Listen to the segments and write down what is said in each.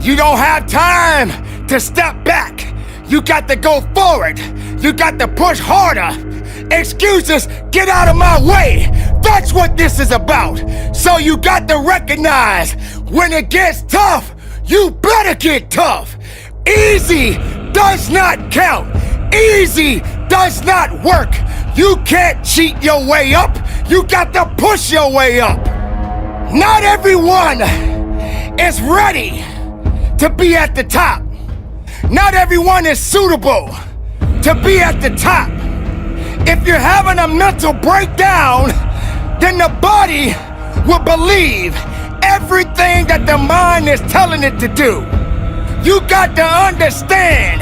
You don't have time to step back. You got to go forward. You got to push harder. Excuses, get out of my way. That's what this is about. So you got to recognize when it gets tough, you better get tough. Easy does not count. Easy does not work. You can't cheat your way up. You got to push your way up. Not everyone is ready to be at the top. Not everyone is suitable to be at the top. If you're having a mental breakdown, then the body will believe everything that the mind is telling it to do. You got to understand,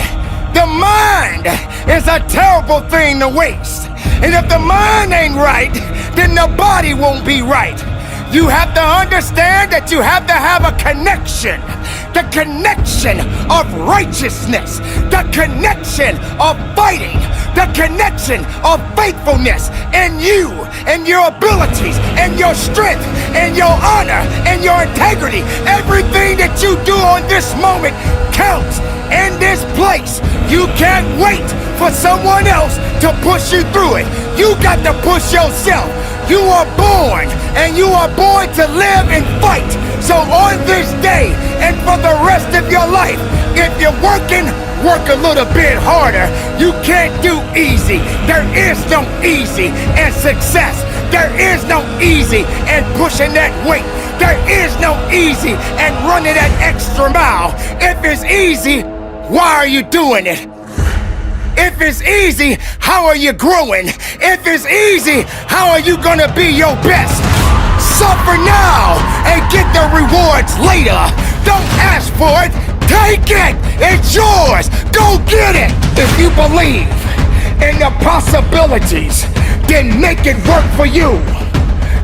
the mind is a terrible thing to waste. And if the mind ain't right, then the body won't be right. You have to understand that you have to have a connection. The connection of righteousness. The connection of fighting. The connection of faithfulness. And you, and your abilities, and your strength, and your honor, and your integrity. Everything that you do on this moment counts. In this place, you can't wait for someone else to push you through it. You got to push yourself. You are born, and you are born to live and fight. So on this day, and for the rest of your life, if you're working, work a little bit harder. You can't do easy. There is no easy in success. There is no easy in pushing that weight. There is no easy in running that extra mile. If it's easy, why are you doing it? If it's easy, how are you growing? If it's easy, how are you gonna be your best? Suffer now and get the rewards later. Don't ask for it, take it. It's yours. Go get it. If you believe in the possibilities, then make it work for you.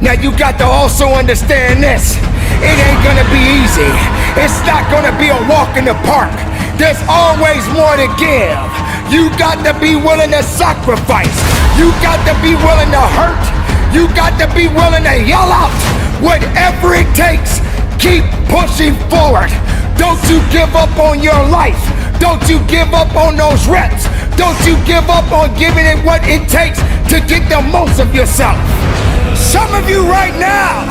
Now you got to also understand this. It ain't gonna be easy. It's not gonna be a walk in the park. There's always more to give. You got to be willing to sacrifice. You got to be willing to hurt. You got to be willing to yell out. Whatever it takes, keep pushing forward. Don't you give up on your life. Don't you give up on those reps. Don't you give up on giving it what it takes to get the most of yourself. Some of you right now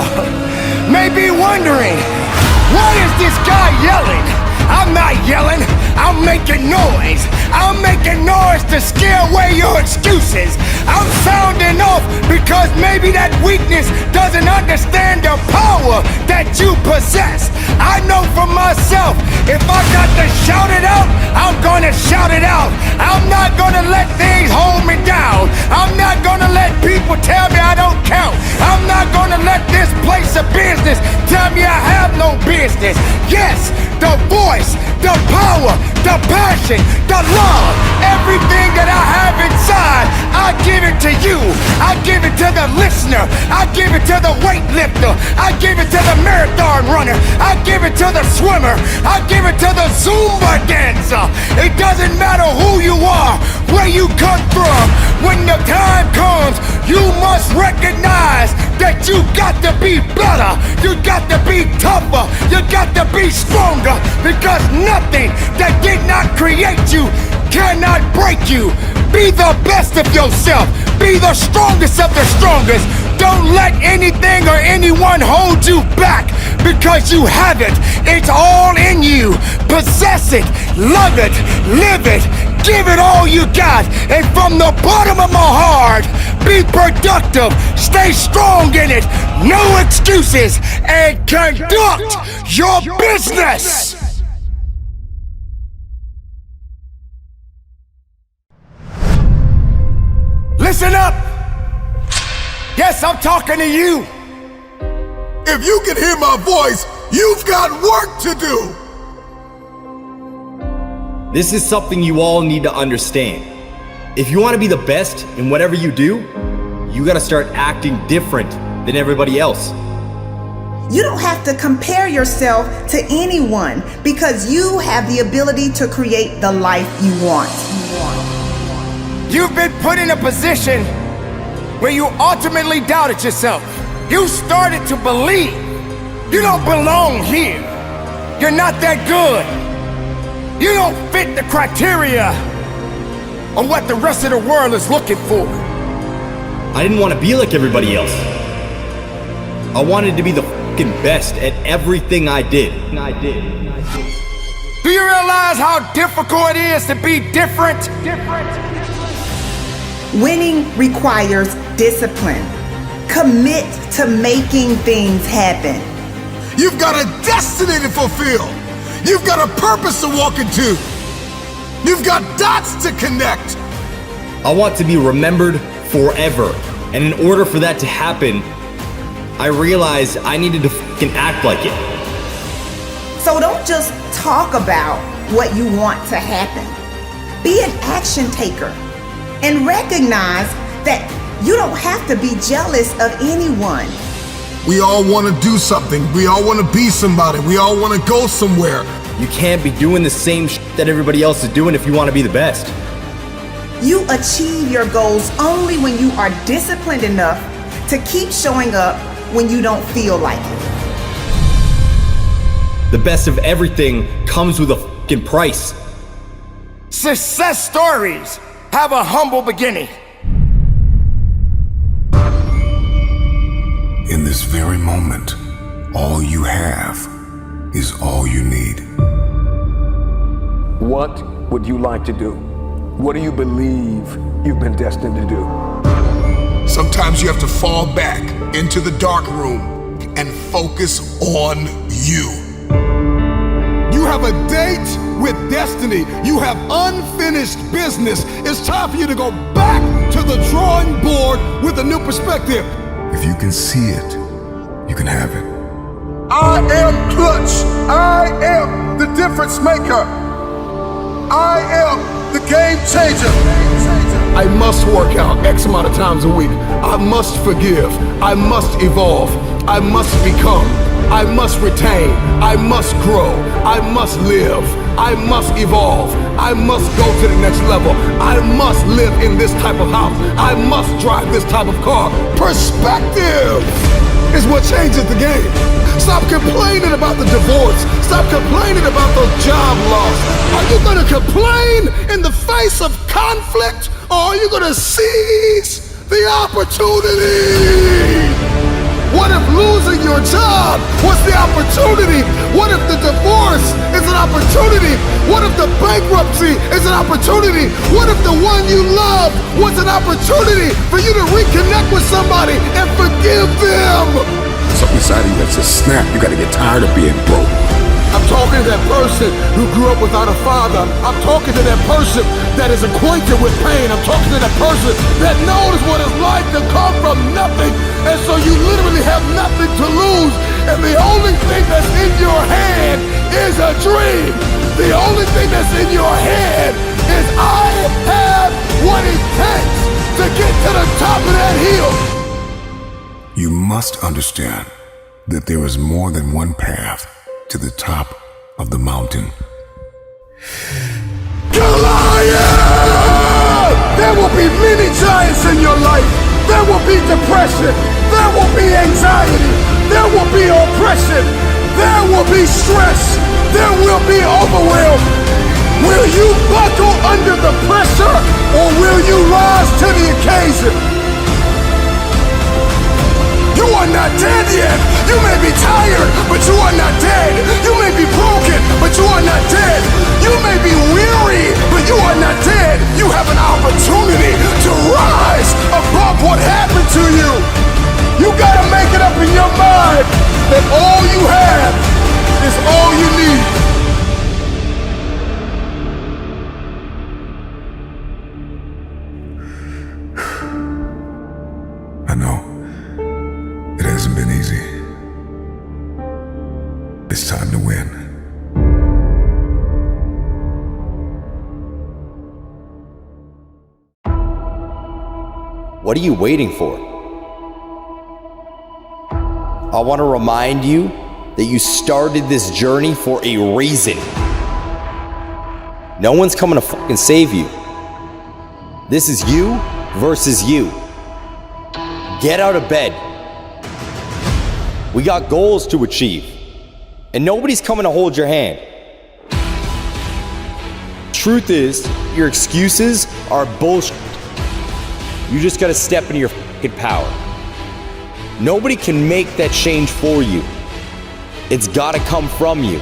may be wondering, what is this guy yelling? I'm not yelling, I'm making noise. I'm making noise to scare away your excuses. I'm sounding off because maybe that weakness doesn't understand the power that you possess. I know for myself, if I got to shout it out, I'm gonna shout it out. I'm not gonna let things hold me down. I'm not gonna let people tell me I don't count. I'm not gonna let this place of business tell me I have no business. Yes, the voice, the power, the passion, the love, everything that I have inside, I give it to you. I give it to the listener. I give it to the weightlifter. I give it to the marathon runner. I give it to the swimmer. I give it to the Zumba dancer. It doesn't matter who you are, where you come from. When the time comes, you must recognize that you got to be better. You got to be tougher. You got to be stronger, because nothing that did not create you cannot break you. Be the best of yourself. Be the strongest of the strongest. Don't let anything or anyone hold you back, because you have it. It's all in you. Possess it, love it, live it, give it all you got. And from the bottom of my heart, be productive, stay strong in it, no excuses, and conduct your business. Listen up. Yes, I'm talking to you. If you can hear my voice, you've got work to do. This is something you all need to understand. If you want to be the best in whatever you do, you gotta start acting different than everybody else. You don't have to compare yourself to anyone, because you have the ability to create the life you want. You've been put in a position where you ultimately doubted yourself. You started to believe you don't belong here. You're not that good. You don't fit the criteria of what the rest of the world is looking for. I didn't want to be like everybody else. I wanted to be the fucking best at everything I did. Do you realize how difficult it is to be different? Winning requires discipline. Commit to making things happen. You've got a destiny to fulfill. You've got a purpose to walk into. You've got dots to connect. I want to be remembered forever. And in order for that to happen, I realized I needed to fucking act like it. So don't just talk about what you want to happen. Be an action taker and recognize that you don't have to be jealous of anyone. We all want to do something. We all want to be somebody. We all want to go somewhere. You can't be doing the same shit that everybody else is doing if you want to be the best. You achieve your goals only when you are disciplined enough to keep showing up when you don't feel like it. The best of everything comes with a fucking price. Success stories have a humble beginning. In this very moment, all you have is all you need. What would you like to do? What do you believe you've been destined to do? Sometimes you have to fall back into the dark room and focus on you. You have a date with destiny. You have unfinished business. It's time for you to go back to the drawing board with a new perspective. If you can see it, you can have it. I am Clutch. I am the difference maker. I am the game changer. I must work out X amount of times a week. I must forgive. I must evolve. I must become. I must retain. I must grow. I must live. I must evolve. I must go to the next level. I must live in this type of house. I must drive this type of car. Perspective is what changes the game. Stop complaining about the divorce. Stop complaining about the job loss. Are you gonna complain in the face of conflict, or are you gonna seize the opportunity? What if losing your job was the opportunity? What if the divorce is an opportunity? What if the bankruptcy is an opportunity? What if the one you love was an opportunity for you to reconnect with somebody and forgive them? Something inside of you that says, snap, you gotta get tired of being broke. I'm talking to that person who grew up without a father. I'm talking to that person that is acquainted with pain. I'm talking to that person that knows what it's like to come from nothing. And so you literally have nothing to lose. And the only thing that's in your hand is a dream. The only thing that's in your head is I have what it takes to get to the top of that hill. You must understand that there is more than one path to the top of the mountain. Goliath! There will be many giants in your life. There will be depression. There will be anxiety. There will be oppression. There will be stress. There will be overwhelm. Will you buckle under the pressure, or will you rise to the occasion? You are not dead yet. You may be tired, but you are not dead. You may be broken, but you are not dead. You may be weary, but you are not dead. You have an opportunity to rise above what happened to you. You gotta make it up in your mind that all you have is all you need. I know. It hasn't been easy. It's time to win. What are you waiting for? I want to remind you that you started this journey for a reason. No one's coming to fucking save you. This is you versus you. Get out of bed. We got goals to achieve. And nobody's coming to hold your hand. Truth is, your excuses are bullshit. You just gotta step into your fucking power. Nobody can make that change for you. It's gotta come from you.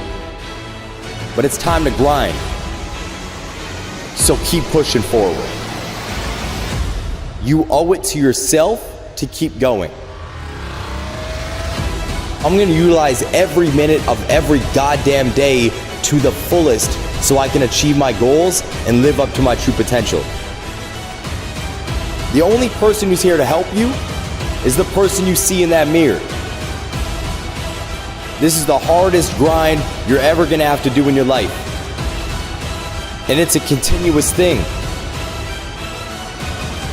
But it's time to grind. So keep pushing forward. You owe it to yourself to keep going. I'm gonna utilize every minute of every goddamn day to the fullest so I can achieve my goals and live up to my true potential. The only person who's here to help you is the person you see in that mirror. This is the hardest grind you're ever gonna have to do in your life. And it's a continuous thing.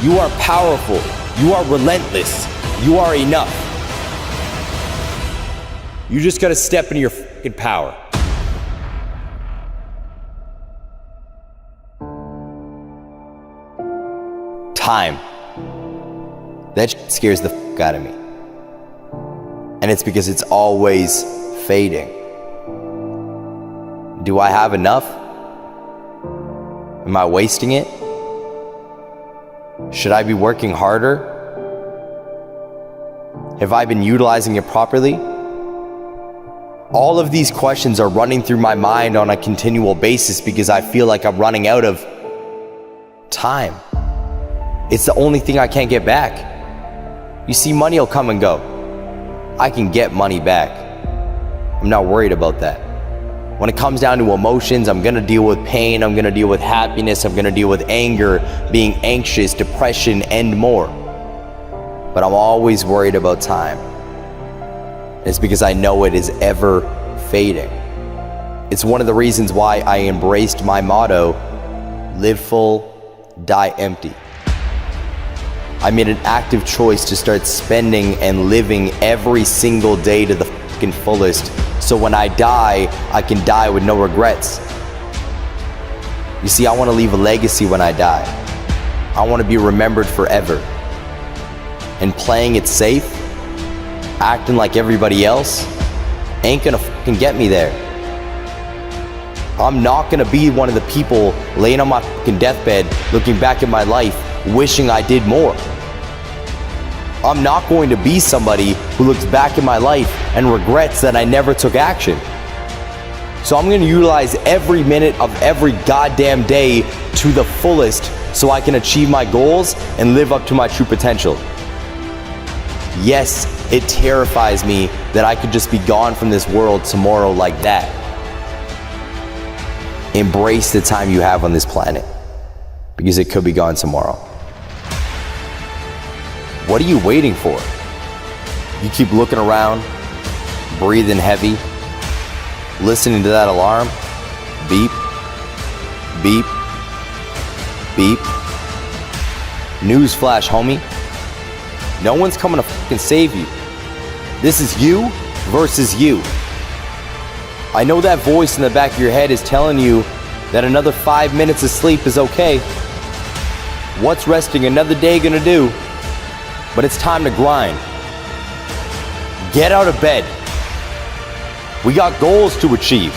You are powerful. You are relentless. You are enough. You just gotta step into your fucking power. Time. That shit scares the fuck out of me. And it's because it's always fading. Do I have enough? Am I wasting it? Should I be working harder? Have I been utilizing it properly? All of these questions are running through my mind on a continual basis because I feel like I'm running out of time. It's the only thing I can't get back. You see, money will come and go. I can get money back. I'm not worried about that. When it comes down to emotions, I'm gonna deal with pain, I'm gonna deal with happiness, I'm gonna deal with anger, being anxious, depression, and more. But I'm always worried about time. It's because I know it is ever fading. It's one of the reasons why I embraced my motto, live full, die empty. I made an active choice to start spending and living every single day to the fucking fullest, so when I die, I can die with no regrets. You see, I want to leave a legacy when I die. I want to be remembered forever. And playing it safe, acting like everybody else, ain't gonna fucking get me there. I'm not gonna be one of the people laying on my fucking deathbed looking back at my life wishing I did more. I'm not going to be somebody who looks back at my life and regrets that I never took action. So I'm gonna utilize every minute of every goddamn day to the fullest so I can achieve my goals and live up to my true potential. Yes, it terrifies me that I could just be gone from this world tomorrow like that. Embrace the time you have on this planet, because it could be gone tomorrow. What are you waiting for? You keep looking around, breathing heavy, listening to that alarm, beep, beep, beep. Newsflash, homie. No one's coming to fucking save you. This is you versus you. I know that voice in the back of your head is telling you that another 5 minutes of sleep is okay. What's resting another day gonna do? But it's time to grind. Get out of bed. We got goals to achieve.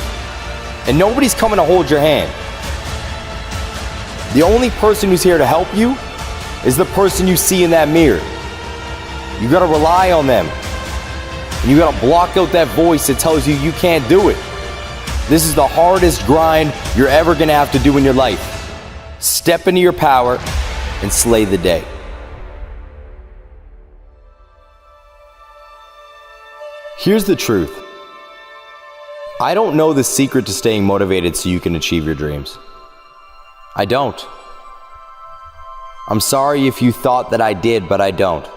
And nobody's coming to hold your hand. The only person who's here to help you is the person you see in that mirror. You gotta rely on them. And you gotta block out that voice that tells you you can't do it. This is the hardest grind you're ever gonna have to do in your life. Step into your power and slay the day. Here's the truth. I don't know the secret to staying motivated so you can achieve your dreams. I don't. I'm sorry if you thought that I did, but I don't.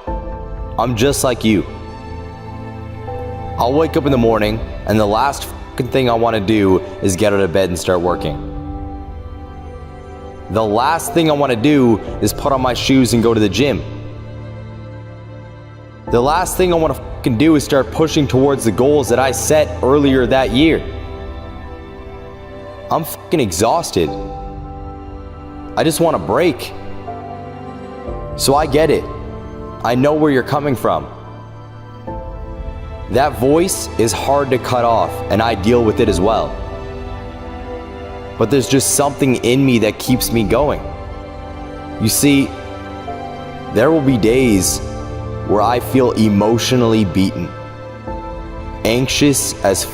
I'm just like you. I'll wake up in the morning and the last fucking thing I want to do is get out of bed and start working. The last thing I want to do is put on my shoes and go to the gym. The last thing I want to fucking do is start pushing towards the goals that I set earlier that year. I'm fucking exhausted. I just want a break. So I get it. I know where you're coming from. That voice is hard to cut off, and I deal with it as well. But there's just something in me that keeps me going. You see, there will be days where I feel emotionally beaten, anxious as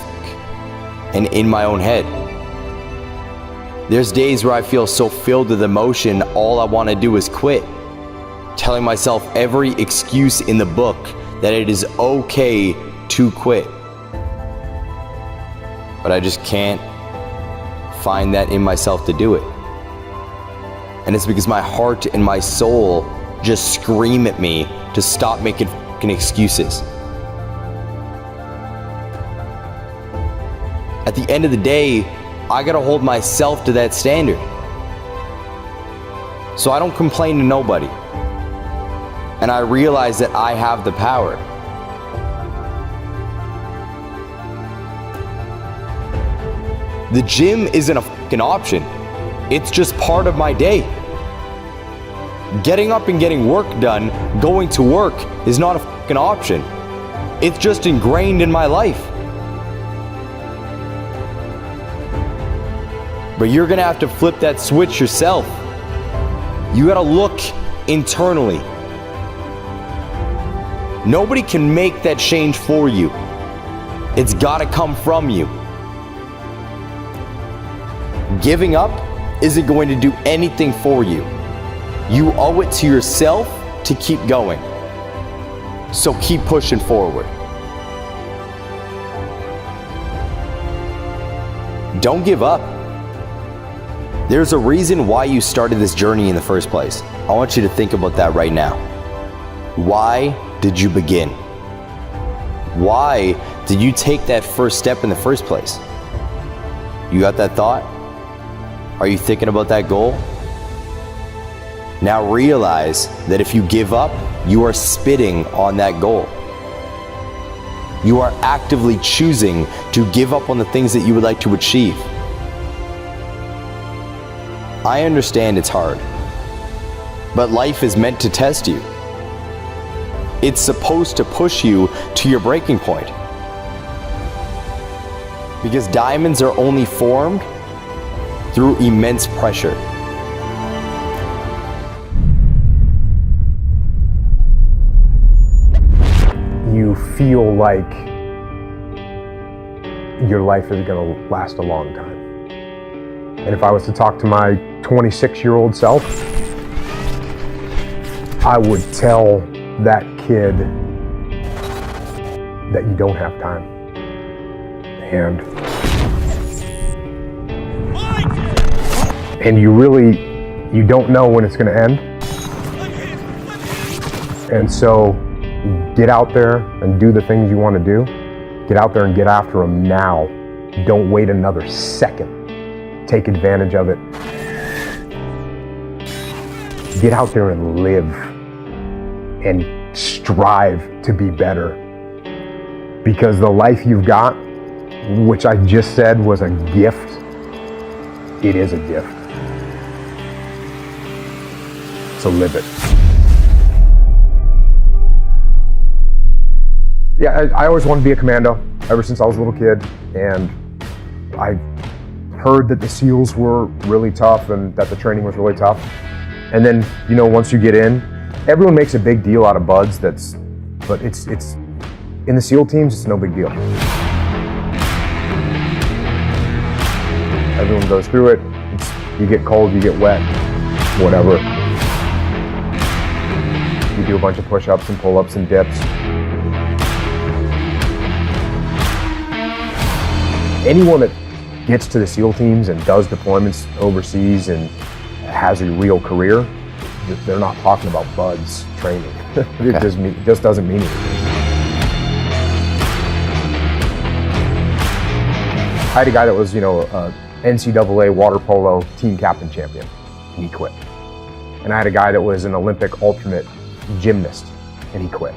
and in my own head. There's days where I feel so filled with emotion, all I want to do is quit, telling myself every excuse in the book that it is okay to quit. But I just can't find that in myself to do it. And it's because my heart and my soul just scream at me to stop making fucking excuses. At the end of the day, I gotta hold myself to that standard. So I don't complain to nobody. And I realize that I have the power. The gym isn't a fucking option. It's just part of my day. Getting up and getting work done, going to work, is not a fucking option. It's just ingrained in my life. But you're gonna have to flip that switch yourself. You gotta look internally. Nobody can make that change for you. It's gotta come from you. Giving up isn't going to do anything for you. You owe it to yourself to keep going. So keep pushing forward. Don't give up. There's a reason why you started this journey in the first place. I want you to think about that right now. Why did you begin? Why did you take that first step in the first place? You got that thought? Are you thinking about that goal? Now realize that if you give up, you are spitting on that goal. You are actively choosing to give up on the things that you would like to achieve. I understand it's hard, but life is meant to test you. It's supposed to push you to your breaking point. Because diamonds are only formed through immense pressure. You feel like your life is going to last a long time. And if I was to talk to my 26-year-old self, I would tell that kid that you don't have time. And you don't know when it's going to end. And so get out there and do the things you want to do. Get out there and get after them now. Don't wait another second. Take advantage of it. Get out there and live and strive to be better. Because the life you've got, which I just said was a gift, it is a gift. So live it. Yeah, I always wanted to be a commando ever since I was a little kid, and I heard that the SEALs were really tough and that the training was really tough. And then, once you get in, everyone makes a big deal out of buds, but it's in the SEAL teams, it's no big deal. Everyone goes through it. You get cold, you get wet, whatever. You do a bunch of push-ups and pull-ups and dips. Anyone that gets to the SEAL teams and does deployments overseas and has a real career, they're not talking about buds training. It just doesn't mean anything. I had a guy that was, a NCAA water polo team captain champion, and he quit. And I had a guy that was an Olympic alternate gymnast, and he quit.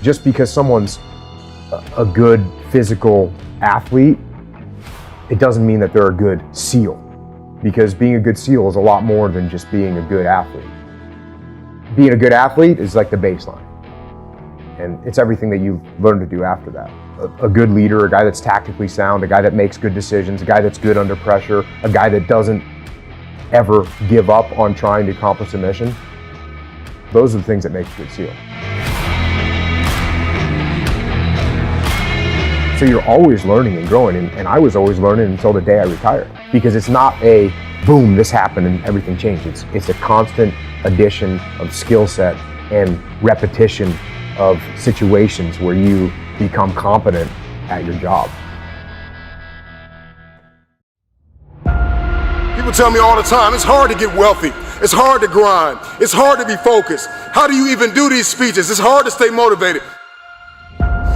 Just because someone's a good physical athlete, it doesn't mean that they're a good SEAL, because being a good SEAL is a lot more than just being a good athlete. Being a good athlete is like the baseline. And it's everything that you've learned to do after that. A good leader, a guy that's tactically sound, a guy that makes good decisions, a guy that's good under pressure, a guy that doesn't ever give up on trying to accomplish a mission. Those are the things that make a good SEAL. So you're always learning and growing, and I was always learning until the day I retired. Because it's not a boom, this happened and everything changed. It's a constant addition of skill set and repetition of situations where you become competent at your job. People tell me all the time, it's hard to get wealthy. It's hard to grind. It's hard to be focused. How do you even do these speeches? It's hard to stay motivated.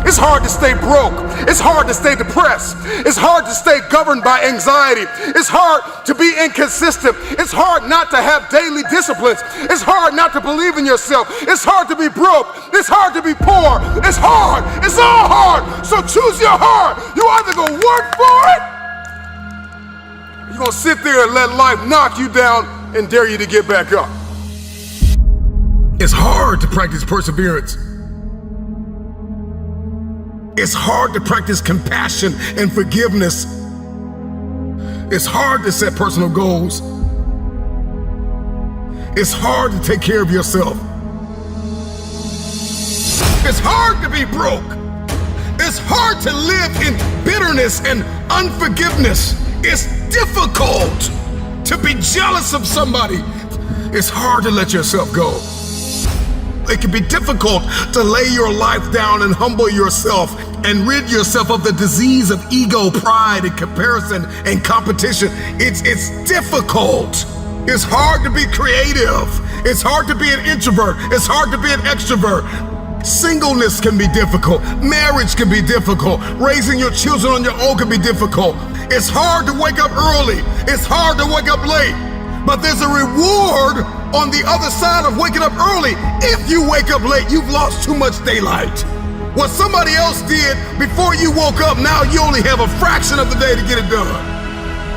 It's hard to stay broke. It's hard to stay depressed. It's hard to stay governed by anxiety. It's hard to be inconsistent. It's hard not to have daily disciplines. It's hard not to believe in yourself. It's hard to be broke. It's hard to be poor. It's hard. It's all hard. So choose your heart. You either gonna work for it, or you're gonna sit there and let life knock you down and dare you to get back up. It's hard to practice perseverance. It's hard to practice compassion and forgiveness. It's hard to set personal goals. It's hard to take care of yourself. It's hard to be broke. It's hard to live in bitterness and unforgiveness. It's difficult to be jealous of somebody. It's hard to let yourself go. It can be difficult to lay your life down and humble yourself and rid yourself of the disease of ego, pride, and comparison and competition. It's difficult. It's hard to be creative. It's hard to be an introvert. It's hard to be an extrovert. Singleness can be difficult. Marriage can be difficult. Raising your children on your own can be difficult. It's hard to wake up early. It's hard to wake up late. But there's a reward on the other side of waking up early. If you wake up late, you've lost too much daylight. What somebody else did before you woke up, now you only have a fraction of the day to get it done.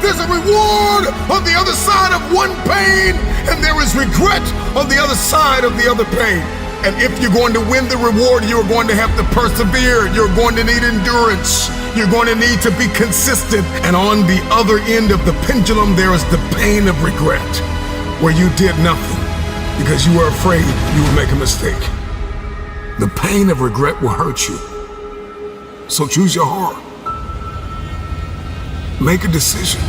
There's a reward on the other side of one pain, and there is regret on the other side of the other pain. And if you're going to win the reward, you're going to have to persevere. You're going to need endurance. You're going to need to be consistent. And on the other end of the pendulum, there is the pain of regret, where you did nothing because you were afraid you would make a mistake. The pain of regret will hurt you. So choose your heart. Make a decision.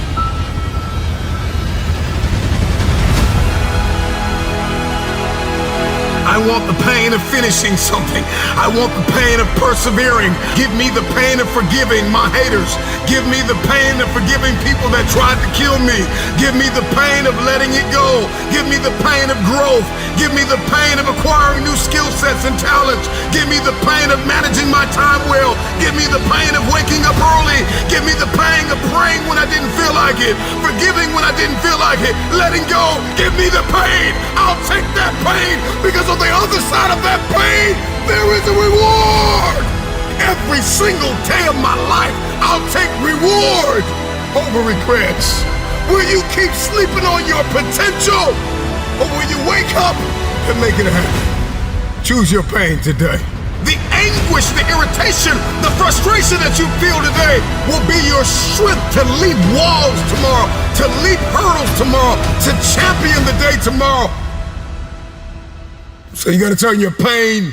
I want the pain of finishing something. I want the pain of persevering. Give me the pain of forgiving my haters. Give me the pain of forgiving people that tried to kill me. Give me the pain of letting it go. Give me the pain of growth. Give me the pain of acquiring new skill sets and talents. Give me the pain of managing my time well. Give me the pain of waking up early. Give me the pain of praying when I didn't feel like it. Forgiving when I didn't feel like it. Letting go. Give me the pain. I'll take that pain, because on the other side of that pain, there is a reward. Every single day of my life, I'll take reward over regrets. Will you keep sleeping on your potential, or will you wake up and make it happen? Choose your pain today. The anguish, the irritation, the frustration that you feel today will be your strength to leap walls tomorrow, to leap hurdles tomorrow, to champion the day tomorrow. So you gotta turn your pain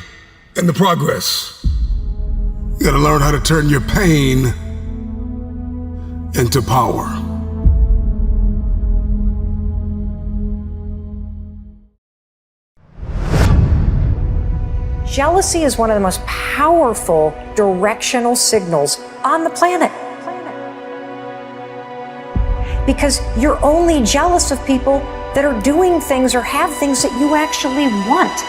into progress. You gotta learn how to turn your pain into power. Jealousy is one of the most powerful directional signals on the planet. Because you're only jealous of people that are doing things or have things that you actually want.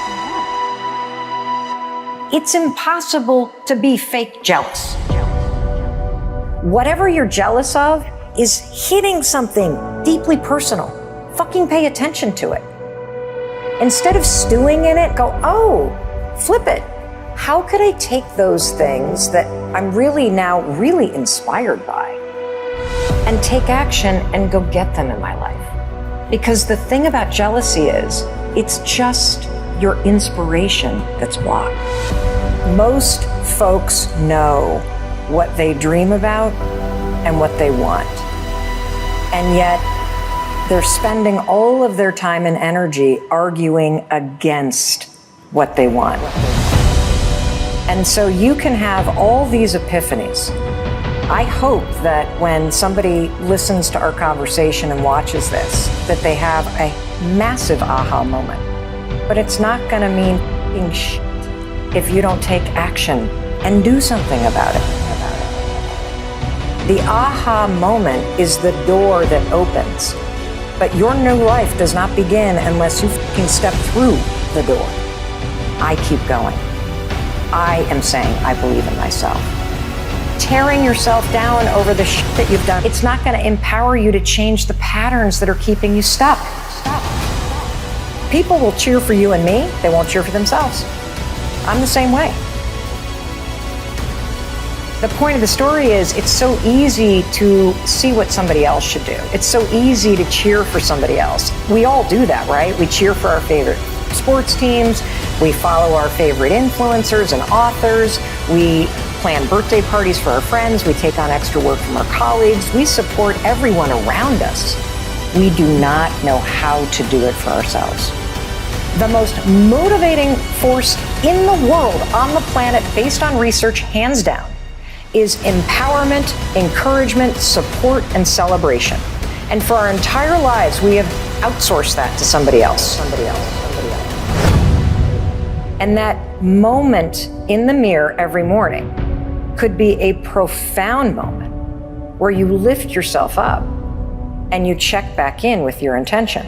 It's impossible to be fake jealous. Whatever you're jealous of is hitting something deeply personal. Fucking pay attention to it. Instead of stewing in it, go, oh, flip it. How could I take those things that I'm really now really inspired by and take action and go get them in my life? Because the thing about jealousy is, it's just your inspiration that's blocked. Most folks know what they dream about and what they want. And yet, they're spending all of their time and energy arguing against what they want. And so you can have all these epiphanies. I hope that when somebody listens to our conversation and watches this, that they have a massive aha moment. But it's not gonna mean f***ing shit if you don't take action and do something about it. The aha moment is the door that opens. But your new life does not begin unless you f***ing step through the door. I keep going. I am saying I believe in myself. Tearing yourself down over the shit that you've done, it's not going to empower you to change the patterns that are keeping you stuck. People will cheer for you and me, they won't cheer for themselves. I'm the same way. The point of the story is it's so easy to see what somebody else should do. It's so easy to cheer for somebody else. We all do that, right? We cheer for our favorite sports teams. We follow our favorite influencers and authors. We plan birthday parties for our friends. We take on extra work from our colleagues. We support everyone around us. We do not know how to do it for ourselves. The most motivating force in the world on the planet, based on research, hands down, is empowerment, encouragement, support, and celebration. And for our entire lives, we have outsourced that to somebody else. And that moment in the mirror every morning could be a profound moment where you lift yourself up and you check back in with your intention.